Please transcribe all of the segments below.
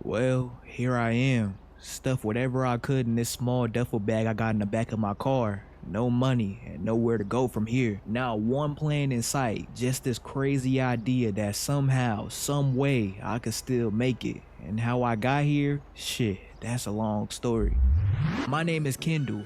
Well, here I am. Stuffed whatever I could in this small duffel bag I got in the back of my car. No money and nowhere to go from here. Not one plan in sight, just this crazy idea that somehow, some way, I could still make it. And how I got here? Shit, that's a long story. My name is Kendall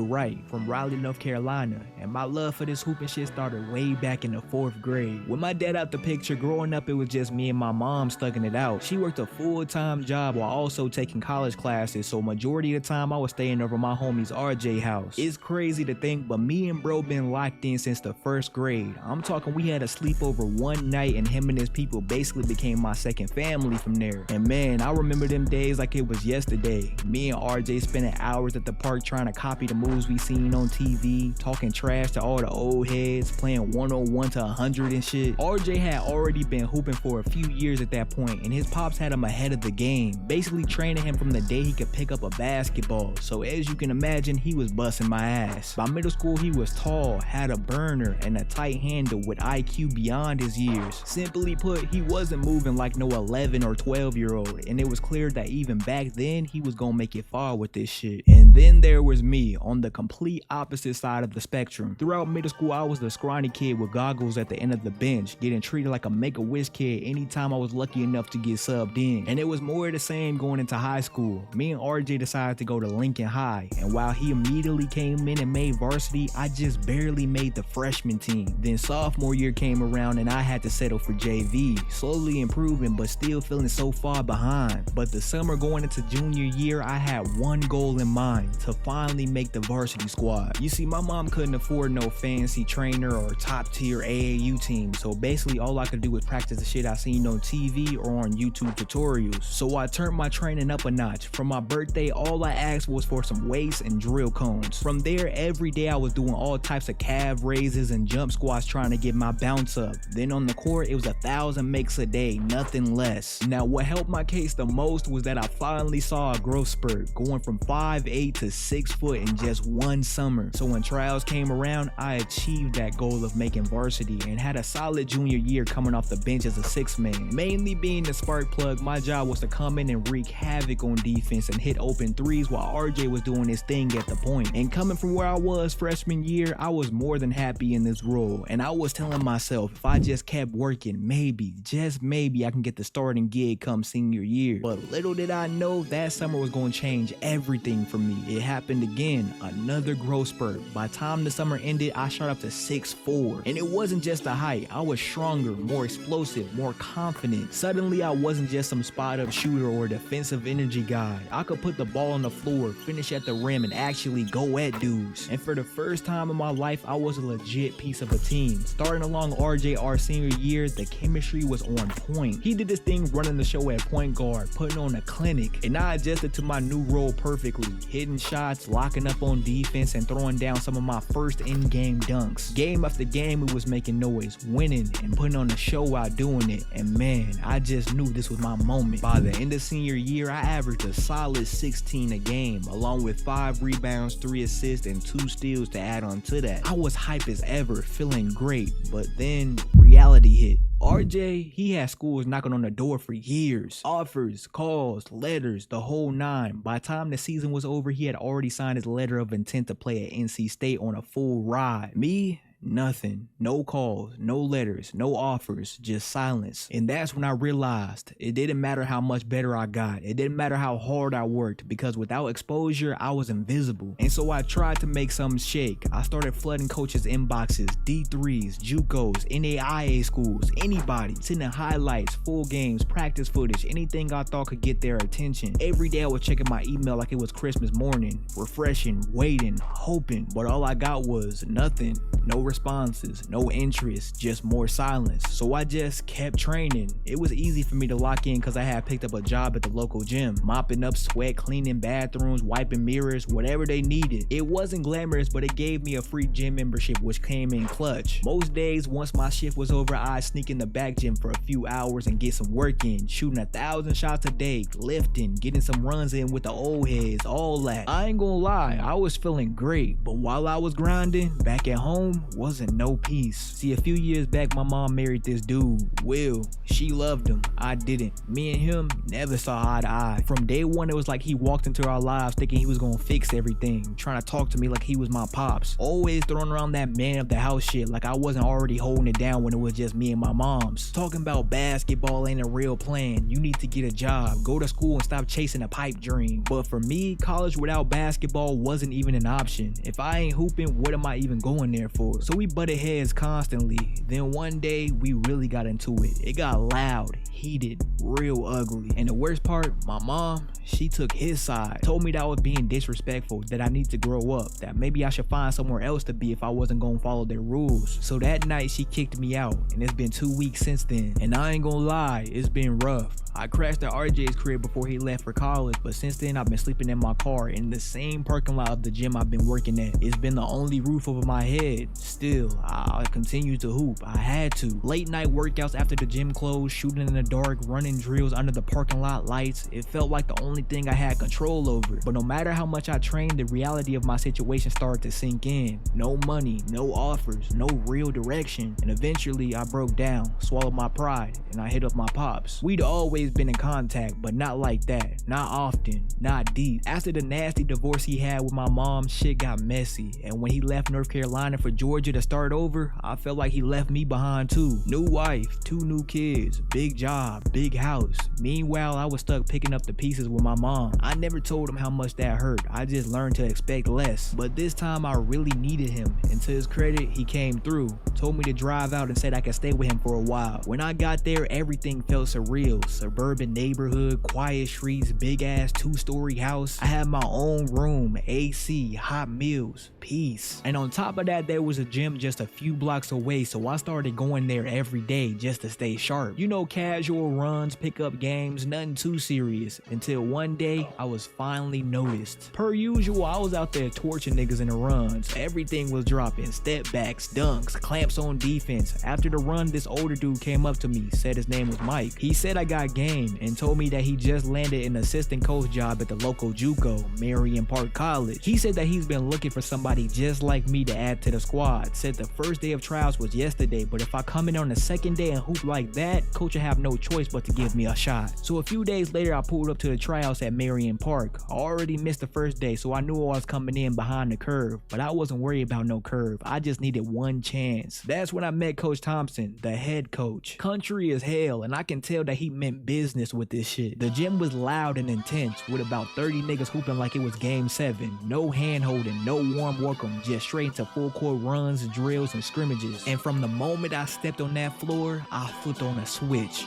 Wright from Raleigh, North Carolina, and my love for this hooping shit started way back in the 4th grade. With my dad out the picture, growing up it was just me and my mom stugging it out. She worked a full-time job while also taking college classes, so majority of the time I was staying over my homie's RJ house. It's crazy to think, but me and bro been locked in since the 1st grade. I'm talking we had a sleepover one night and him and his people basically became my second family from there. And man, I remember them days like it was yesterday. Me and RJ spending hours at the park trying to copy the moves we seen on TV, talking trash to all the old heads, playing 101 to 100 and shit. RJ had already been hooping for a few years at that point, and his pops had him ahead of the game, basically training him from the day he could pick up a basketball. So as you can imagine, he was busting my ass. By middle school, he was tall, had a burner, and a tight handle with IQ beyond his years. Simply put, he wasn't moving like no 11 or 12-year-old, and it was clear that even back then, he was gonna make it far with this shit. And then there was me, on the complete opposite side of the spectrum. Throughout middle school, I was the scrawny kid with goggles at the end of the bench, getting treated like a Make-A-Wish kid anytime I was lucky enough to get subbed in. And it was more of the same going into high school. Me and RJ decided to go to Lincoln High, and while he immediately came in and made varsity, I just barely made the freshman team. Then sophomore year came around and I had to settle for JV, slowly improving but still feeling so far behind. But the summer going into junior year, I had one goal in mind: to finally make the varsity squad. You see, my mom couldn't afford no fancy trainer or top tier AAU team, so basically all I could do was practice the shit I seen on TV or on YouTube tutorials. So I turned my training up a notch. For my birthday, all I asked was for some weights and drill cones. From there, every day I was doing all types of calf raises and jump squats trying to get my bounce up. Then on the court, it was 1,000 makes a day, nothing less. Now what helped my case the most was that I finally saw a growth spurt, going from 5'8" to 6 foot in just one summer. So when trials came around, I achieved that goal of making varsity and had a solid junior year coming off the bench as a 6th man. Mainly being the spark plug, my job was to come in and wreak havoc on defense and hit open threes while RJ was doing his thing at the point. And coming from where I was freshman year, I was more than happy in this role. And I was telling myself, if I just kept working, maybe, just maybe, I can get the starting gig come senior year. But little did I know that summer was going to change everything for me. It happened again, another growth spurt. By the time the summer ended, I shot up to 6'4". And it wasn't just the height, I was stronger, more explosive, more confident. Suddenly, I wasn't just some spot-up shooter or defensive energy guy. I could put the ball on the floor, finish at the rim, and actually go at dudes. And for the first time in my life, I was a legit piece of a team. Starting along RJ our senior year, the chemistry was on point. He did this thing running the show at point guard, putting on a clinic, and I adjusted to my new role perfectly, hitting shots, locking up on defense, and throwing down some of my first in-game dunks. Game after game, we was making noise, winning, and putting on a show while doing it. And man, I just knew this was my moment. By the end of senior year, I averaged a solid 16 a game, along with 5 rebounds, 3 assists, and 2 steals to add on to that. I was hype as ever, feeling great, but then reality hit. RJ, he had schools knocking on the door for years. Offers, calls, letters, the whole 9. By the time the season was over, he had already signed his letter of intent to play at NC State on a full ride. Me? Nothing. No calls, no letters, no offers, just silence. And that's when I realized it didn't matter how much better I got. It didn't matter how hard I worked, because without exposure, I was invisible. And so I tried to make something shake. I started flooding coaches' inboxes, D3s, JUCOs, NAIA schools, anybody, sending highlights, full games, practice footage, anything I thought could get their attention. Every day I was checking my email like it was Christmas morning, refreshing, waiting, hoping, but all I got was nothing. No responses, no interest, just more silence. So I just kept training. It was easy for me to lock in because I had picked up a job at the local gym, mopping up sweat, cleaning bathrooms, wiping mirrors, whatever they needed. It wasn't glamorous, but it gave me a free gym membership, which came in clutch. Most days, once my shift was over, I'd sneak in the back gym for a few hours and get some work in, shooting 1,000 shots a day, lifting, getting some runs in with the old heads, all that. I ain't gonna lie, I was feeling great, but while I was grinding, back at home, wasn't no peace. See, a few years back, my mom married this dude, Will. She loved him, I didn't. Me and him never saw eye to eye. From day one, it was like he walked into our lives thinking he was gonna fix everything, trying to talk to me like he was my pops. Always throwing around that man of the house shit like I wasn't already holding it down when it was just me and my moms. Talking about basketball ain't a real plan. You need to get a job, go to school and stop chasing a pipe dream. But for me, college without basketball wasn't even an option. If I ain't hooping, what am I even going there for? So we butted heads constantly. Then one day, we really got into it. It got loud, heated, real ugly. And the worst part, my mom, she took his side. Told me that I was being disrespectful, that I need to grow up, that maybe I should find somewhere else to be if I wasn't gonna follow their rules. So that night, she kicked me out, and it's been 2 weeks since then. And I ain't gonna lie, it's been rough. I crashed at RJ's crib before he left for college, but since then I've been sleeping in my car in the same parking lot of the gym I've been working at. It's been the only roof over my head. Still, I continue to hoop. I had to. Late night workouts after the gym closed, shooting in the dark, running drills under the parking lot lights. It felt like the only thing I had control over. But no matter how much I trained, the reality of my situation started to sink in. No money, no offers, no real direction. And eventually I broke down, swallowed my pride, and I hit up my pops. We'd always been in contact, but not like that, not often, not deep. After the nasty divorce he had with my mom, shit got messy, and when he left North Carolina for Georgia to start over, I felt like he left me behind too. New wife, 2 new kids, big job, big house. Meanwhile, I was stuck picking up the pieces with my mom. I never told him how much that hurt. I just learned to expect less. But this time I really needed him, and to his credit, he came through. Told me to drive out and said I could stay with him for a while. When I got there, everything felt surreal. Suburban neighborhood, quiet streets, big ass 2-story house. I had my own room, AC, hot meals, peace. And on top of that, there was a gym just a few blocks away, so I started going there every day just to stay sharp. You know, casual runs, pickup games, nothing too serious. Until one day, I was finally noticed. Per usual, I was out there torching niggas in the runs. Everything was dropping, step backs, dunks, clamps on defense. After the run, this older dude came up to me, said his name was Mike. He said I got game and told me that he just landed an assistant coach job at the local JUCO, Marion Park College. He said that he's been looking for somebody just like me to add to the squad. Said the first day of trials was yesterday, but if I come in on the second day and hoop like that, coach will have no choice but to give me a shot. So a few days later, I pulled up to the tryouts at Marion Park. I already missed the first day, so I knew I was coming in behind the curve, but I wasn't worried about no curve. I just needed one chance. That's when I met Coach Thompson, the head coach. Country as hell, and I can tell that he meant business with this shit. The gym was loud and intense, with about 30 niggas hooping like it was game 7. No hand holding, no warm welcome, just straight into full court runs, drills, and scrimmages. And from the moment I stepped on that floor, I flipped on a switch.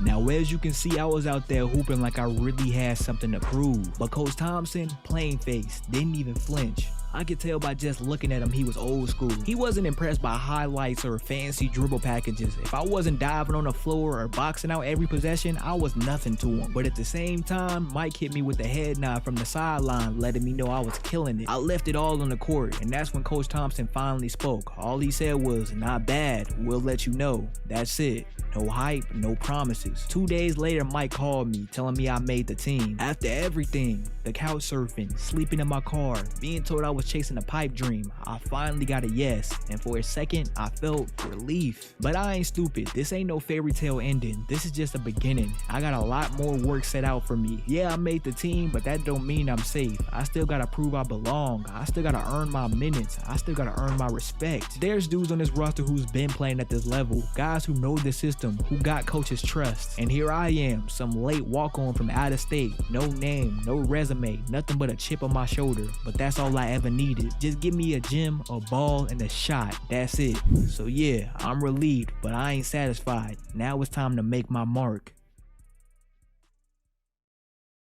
Now, as you can see, I was out there hooping like I really had something to prove. But Coach Thompson, plain face, didn't even flinch. I could tell by just looking at him he was old school. He wasn't impressed by highlights or fancy dribble packages. If I wasn't diving on the floor or boxing out every possession, I was nothing to him. But at the same time, Mike hit me with the head nod from the sideline, letting me know I was killing it. I left it all on the court, and that's when Coach Thompson finally spoke. All he said was, "Not bad, we'll let you know." That's it. No hype, no promises. 2 days later, Mike called me, telling me I made the team. After everything, the couch surfing, sleeping in my car, being told I was was chasing a pipe dream, I finally got a yes, and for a second, I felt relief. But I ain't stupid. This ain't no fairy tale ending. This is just a beginning. I got a lot more work set out for me. Yeah, I made the team, but that don't mean I'm safe. I still gotta prove I belong. I still gotta earn my minutes. I still gotta earn my respect. There's dudes on this roster who's been playing at this level, guys who know the system, who got coaches' trust. And here I am, some late walk-on from out of state. No name, no resume, nothing but a chip on my shoulder. But that's all I ever needed. Just give me a gym, a ball, and a shot. That's it. So yeah, I'm relieved, but I ain't satisfied. Now it's time to make my mark.